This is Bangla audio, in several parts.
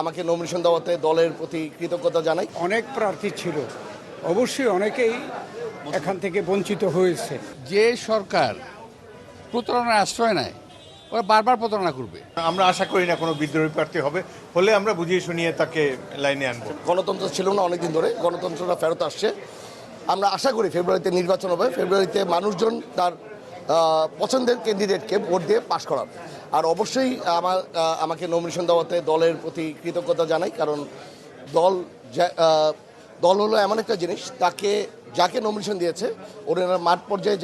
আমাকে নমিনেশন দেওয়াতে দলের প্রতি কৃতজ্ঞতা জানাই। অনেক প্রার্থী ছিল, অবশ্যই অনেকেই এখান থেকে বঞ্চিত হয়েছে। যে সরকার প্রতারণার আশ্রয় নেয় ওরা বারবার প্রতারণা করবে। আমরা আশা করি না কোনো বিদ্রোহী প্রার্থী হবে, হলে আমরা বুঝিয়ে শুনিয়ে তাকে লাইনে আনবো। গণতন্ত্র ছিল না অনেকদিন ধরে, গণতন্ত্রটা ফেরত আসছে। আমরা আশা করি ফেব্রুয়ারিতে নির্বাচন হবে, ফেব্রুয়ারিতে মানুষজন তার পছন্দের ক্যান্ডিডেটকে ভোট দিয়ে পাশ করার। আর অবশ্যই আমাকে নমিনেশন দেওয়াতে দলের প্রতি কৃতজ্ঞতা জানাই, কারণ দল হলো এমন একটা জিনিস, যাকে নমিনেশন দিয়েছে ওনারা মাঠ পর্যায়ে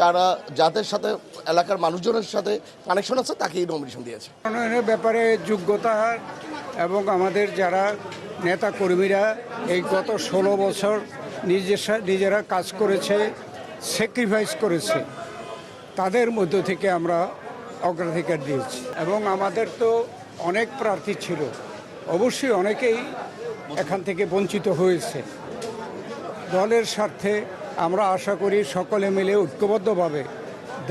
যাদের সাথে এলাকার মানুষজনের সাথে কানেকশন আছে তাকেই নমিনেশন দিয়েছে। উন্নয়নের ব্যাপারে যোগ্যতা এবং আমাদের যারা নেতা কর্মীরা এই গত 16 বছর নিজেরা কাজ করেছে, স্যাক্রিফাইস করেছে, তাদের মধ্য থেকে আমরা অগ্রাধিকার দিয়েছি। এবং আমাদের তো অনেক প্রার্থী ছিল, অবশ্যই অনেকেই এখান থেকে বঞ্চিত হয়েছে। দলের স্বার্থে আমরা আশা করি সকলে মিলে ঐক্যবদ্ধভাবে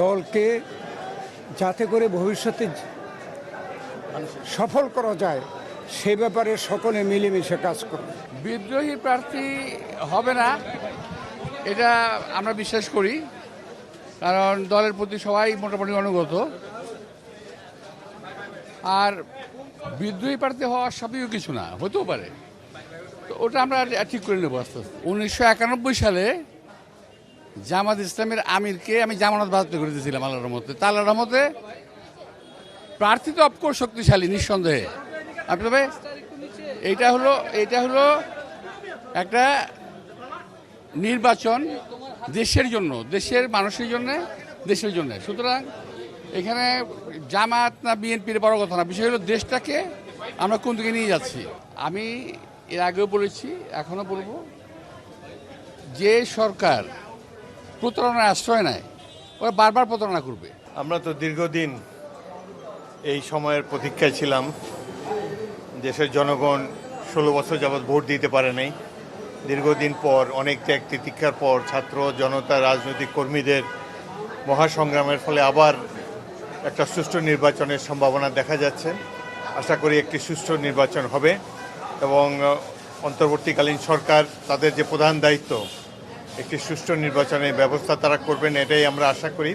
দলকে যাতে করে ভবিষ্যতে সফল করা যায় সে ব্যাপারে সকলে মিলেমিশে কাজ করবে। বিদ্রোহী প্রার্থী হবে না এটা আমরা বিশ্বাস করি, কারণ দলের প্রতি সবাই মোটামুটি অনুগত। আর বিদ্রোহী প্রার্থী হওয়ার স্বাভাবিক কিছু না, হতেও পারে, তো ওটা আমরা ঠিক করে নেবো আস্তে আস্তে। 1991 সালে জামাত ইসলামের আমিরকে আমি জামানত বাজেয়াপ্ত করে দিয়েছিলাম আল্লাহর রহমতে। তা আল্লাহর রহমতে প্রার্থী তো অফকোর্স শক্তিশালী নিঃসন্দেহে, তবে এইটা হলো একটা নির্বাচন দেশের জন্য, দেশের মানুষের জন্য, দেশের জন্য। সুতরাং এখানে জামাত না বিএনপির বড় কথা না, বিষয় হলো দেশটাকে আমরা কোন দিকে নিয়ে যাচ্ছি। আমি এর আগেও বলেছি, এখনও বলবো, যে সরকার প্রতারণার আশ্রয় নেয় ওরা বারবার প্রতারণা করবে। আমরা তো দীর্ঘদিন এই সময়ের প্রতীক্ষায় ছিলাম। দেশের জনগণ 16 বছর যাবৎ ভোট দিতে পারে নাই। দীর্ঘদিন পর, অনেক ত্যাগ তিতিক্ষার পর, ছাত্র জনতা, রাজনৈতিক কর্মীদের মহাসংগ্রামের ফলে আবার একটা সুষ্ঠু নির্বাচনের সম্ভাবনা দেখা যাচ্ছে। আশা করি একটি সুষ্ঠু নির্বাচন হবে এবং অন্তর্বর্তীকালীন সরকার তাদের যে প্রধান দায়িত্ব একটি সুষ্ঠু নির্বাচনের ব্যবস্থা তারা করবেন, এটাই আমরা আশা করি।